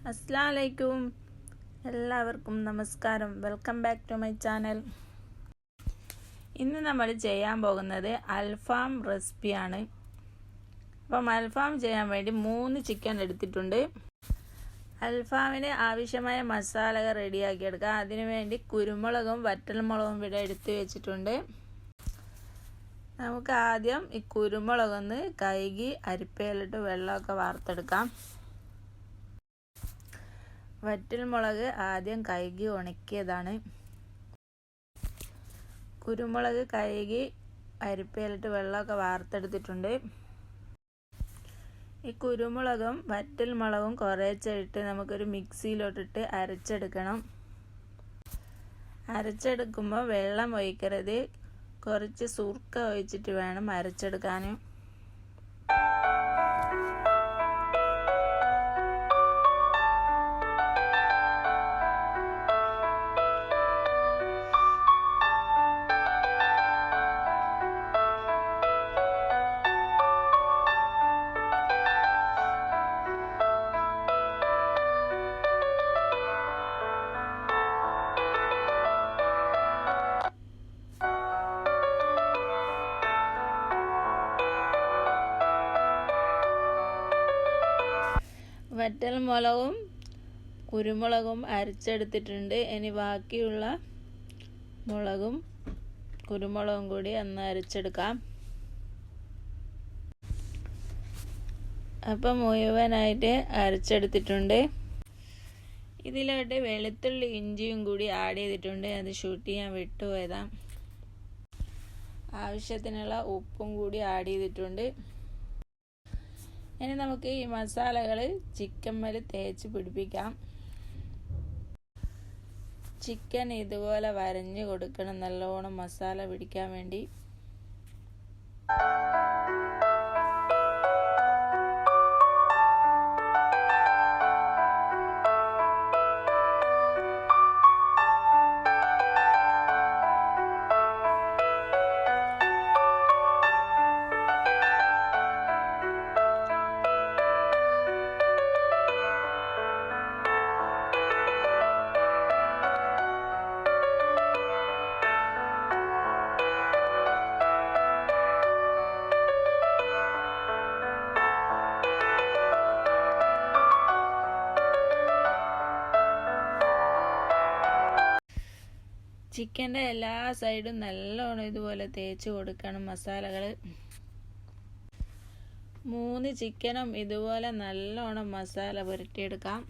അസ്സലാമലൈക്കും എല്ലാവർക്കും നമസ്കാരം. Welcome back to my channel. ഇന്ന് നമ്മൾ ചെയ്യാൻ പോകുന്നത് അൽഫാം റെസിപ്പിയാണ്. അപ്പം അൽഫാം ചെയ്യാൻ വേണ്ടി 3 ചിക്കൻ എടുത്തിട്ടുണ്ട്. അൽഫാമിന് ആവശ്യമായ മസാലകൾ റെഡിയാക്കിയെടുക്കാം. അതിനുവേണ്ടി കുരുമുളകും വറ്റൽമുളകും ഇവിടെ എടുത്ത് വെച്ചിട്ടുണ്ട്. നമുക്ക് ആദ്യം ഈ കുരുമുളകൊന്ന് കഴുകി അരിപ്പയിലിട്ട് വെള്ളമൊക്കെ വാർത്തെടുക്കാം. വറ്റൽമുളക് ആദ്യം കഴുകി ഉണക്കിയതാണ്. കുരുമുളക് കഴുകി അരിപ്പയിലിട്ട് വെള്ളമൊക്കെ വാർത്തെടുത്തിട്ടുണ്ട്. ഈ കുരുമുളകും വറ്റൽമുളകും കുറേശ്ശെ ഇട്ട് നമുക്കൊരു മിക്സിയിലോട്ടിട്ട് അരച്ചെടുക്കണം. അരച്ചെടുക്കുമ്പോൾ വെള്ളം ഒഴിക്കരുത്, കുറച്ച് സുർക്ക ഒഴിച്ചിട്ട് വേണം അരച്ചെടുക്കാൻ. വറ്റൽമുളകും കുരുമുളകും അരച്ചെടുത്തിട്ടുണ്ട്. ഇനി ബാക്കിയുള്ള മുളകും കുരുമുളകും കൂടി ഒന്ന് അരച്ചെടുക്കാം. അപ്പം മുഴുവനായിട്ട് അരച്ചെടുത്തിട്ടുണ്ട്. ഇതിലോട്ട് വെളുത്തുള്ളി ഇഞ്ചിയും കൂടി ആഡ് ചെയ്തിട്ടുണ്ട്. അത് ഷൂട്ട് ചെയ്യാൻ വിട്ടുപോയതാണ്. ആവശ്യത്തിനുള്ള ഉപ്പും കൂടി ആഡ് ചെയ്തിട്ടുണ്ട്. ഇനി നമുക്ക് ഈ മസാലകൾ ചിക്കൻ മേൽ തേച്ച് പിടിപ്പിക്കാം. ചിക്കൻ ഇതുപോലെ വരഞ്ഞു കൊടുക്കണം, നല്ലോണം മസാല പിടിക്കാൻ വേണ്ടി. ചിക്കൻ്റെ എല്ലാ സൈഡും നല്ലോണം ഇതുപോലെ തേച്ച് കൊടുക്കണം മസാലകൾ. 3 ചിക്കനും ഇതുപോലെ നല്ലോണം മസാല പുരട്ടിയെടുക്കാം.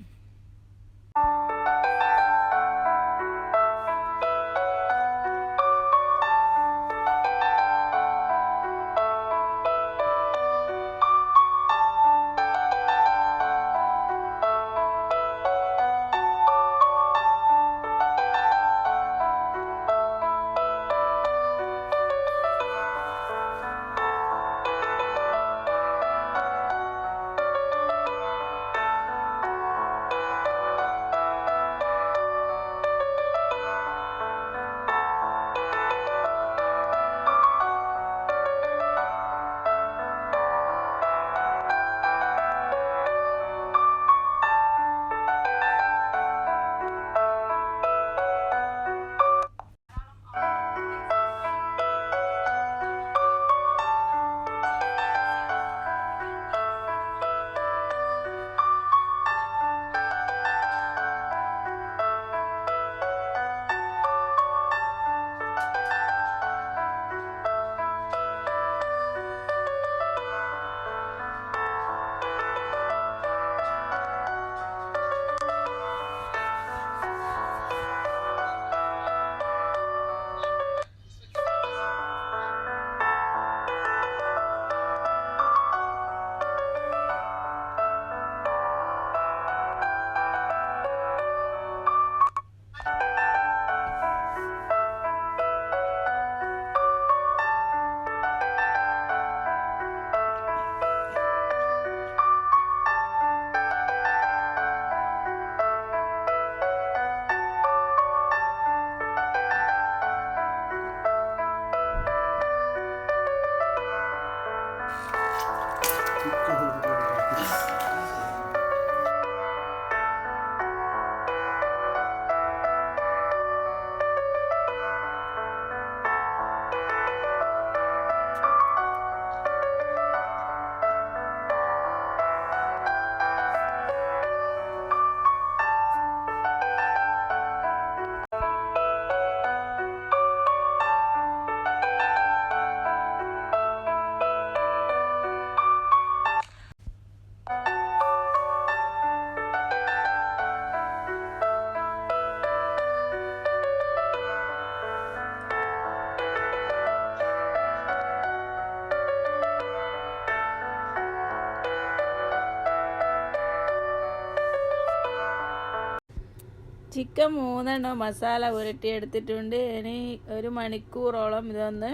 ചിക്കൻ 3 മസാല പുരട്ടിയെടുത്തിട്ടുണ്ട്. ഇനി 1 മണിക്കൂറോളം ഇതൊന്ന്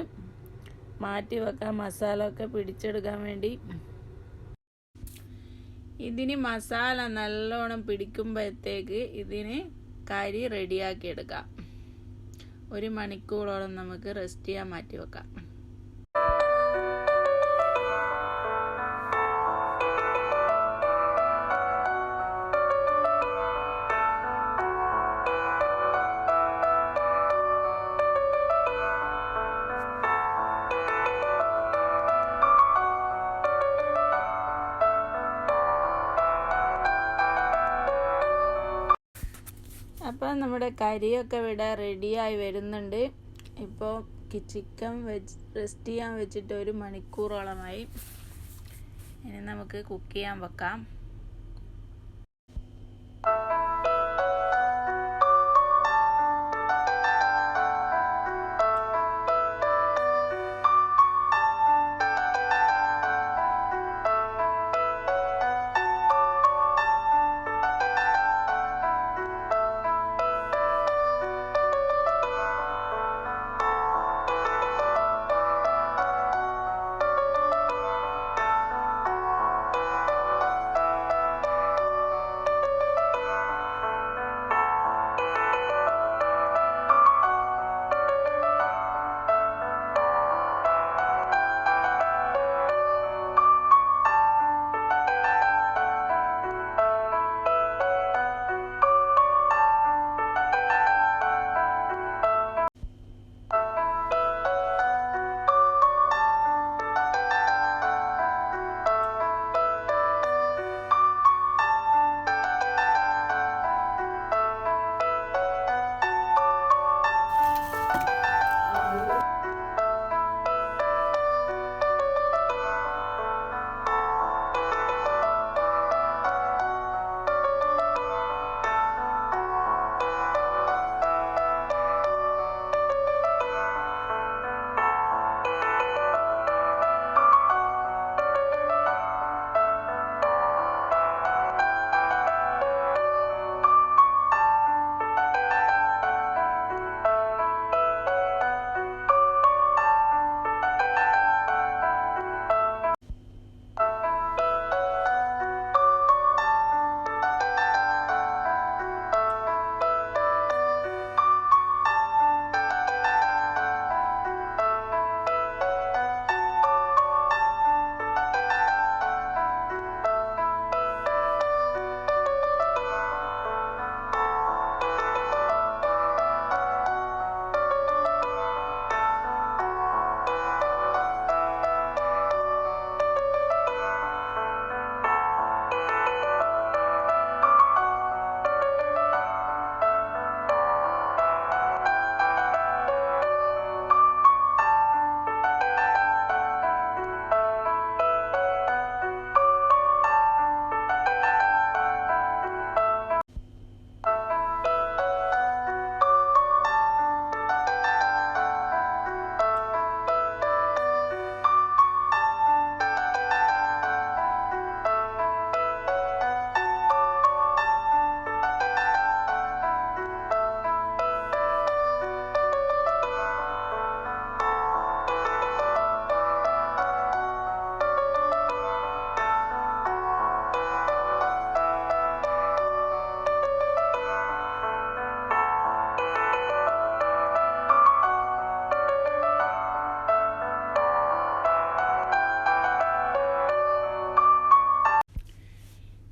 മാറ്റി വെക്കാം, മസാല ഒക്കെ പിടിച്ചെടുക്കാൻ വേണ്ടി. ഇതിന് മസാല നല്ലോണം പിടിക്കുമ്പോഴത്തേക്ക് ഇതിന് കറി റെഡിയാക്കി എടുക്കാം. 1 മണിക്കൂറോളം നമുക്ക് റെസ്റ്റ് ചെയ്യാൻ മാറ്റി വെക്കാം. അപ്പം നമ്മുടെ കറിയൊക്കെ ഇവിടെ റെഡിയായി വരുന്നുണ്ട്. ഇപ്പോൾ ചിക്കൻ റെസ്റ്റ് ചെയ്യാൻ വെച്ചിട്ട് 1 മണിക്കൂറോളമായി. ഇനി നമുക്ക് കുക്ക് ചെയ്യാൻ വെക്കാം.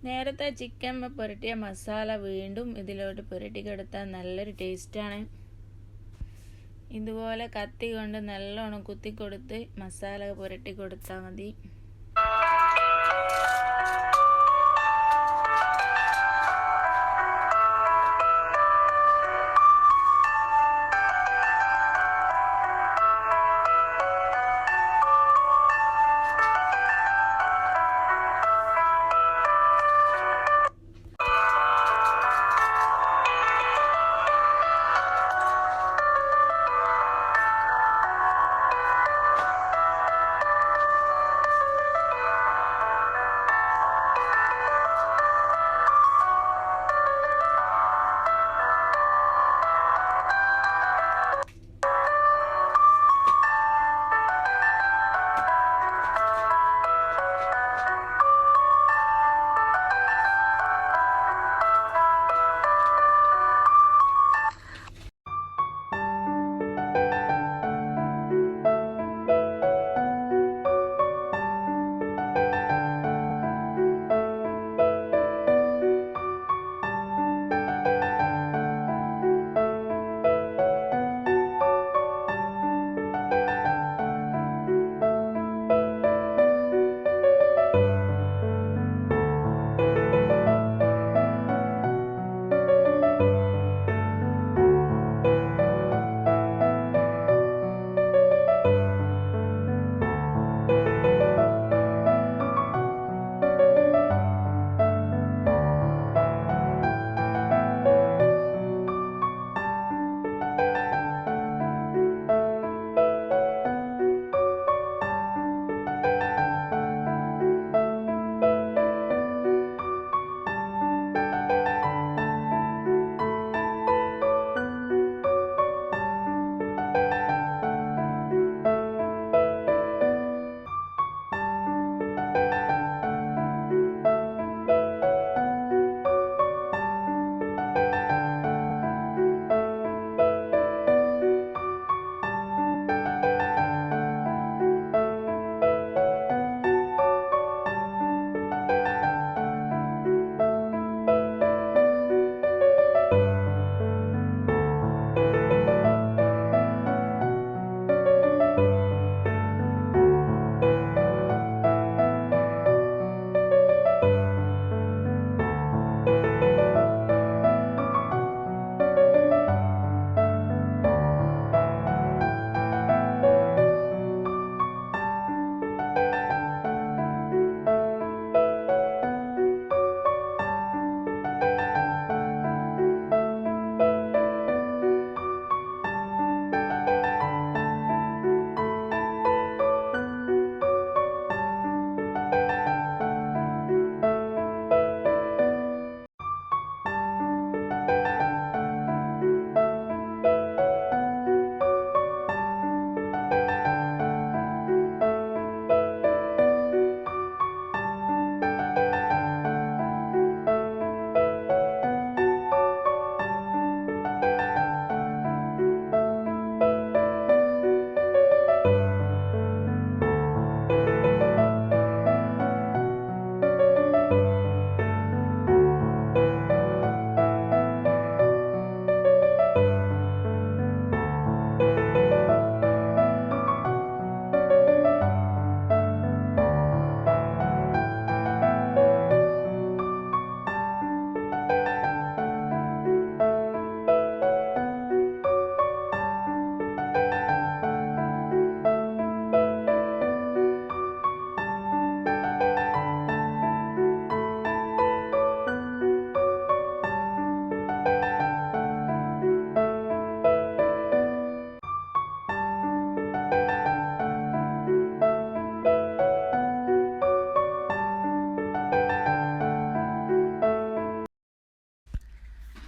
നേരത്തെ ചിക്കൻ പുരട്ടിയ മസാല വീണ്ടും ഇതിലോട്ട് പുരട്ടി കൊടുത്താൽ നല്ലൊരു ടേസ്റ്റാണ്. ഇതുപോലെ കത്തി കൊണ്ട് നല്ലോണം കുത്തി കൊടുത്ത് മസാല പുരട്ടി കൊടുത്താൽ മതി.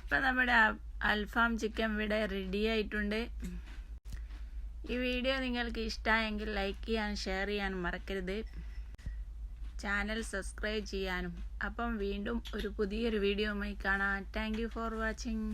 ഇപ്പം നമ്മുടെ അൽഫാം ചിക്കൻ ഇവിടെ റെഡി ആയിട്ടുണ്ട്. ഈ വീഡിയോ നിങ്ങൾക്ക് ഇഷ്ടമായെങ്കിൽ ലൈക്ക് ചെയ്യാനും ഷെയർ ചെയ്യാനും മറക്കരുത്. ചാനൽ സബ്സ്ക്രൈബ് ചെയ്യാനും. അപ്പം വീണ്ടും ഒരു പുതിയൊരു വീഡിയോയുമായി കാണാം. Thank you for watching.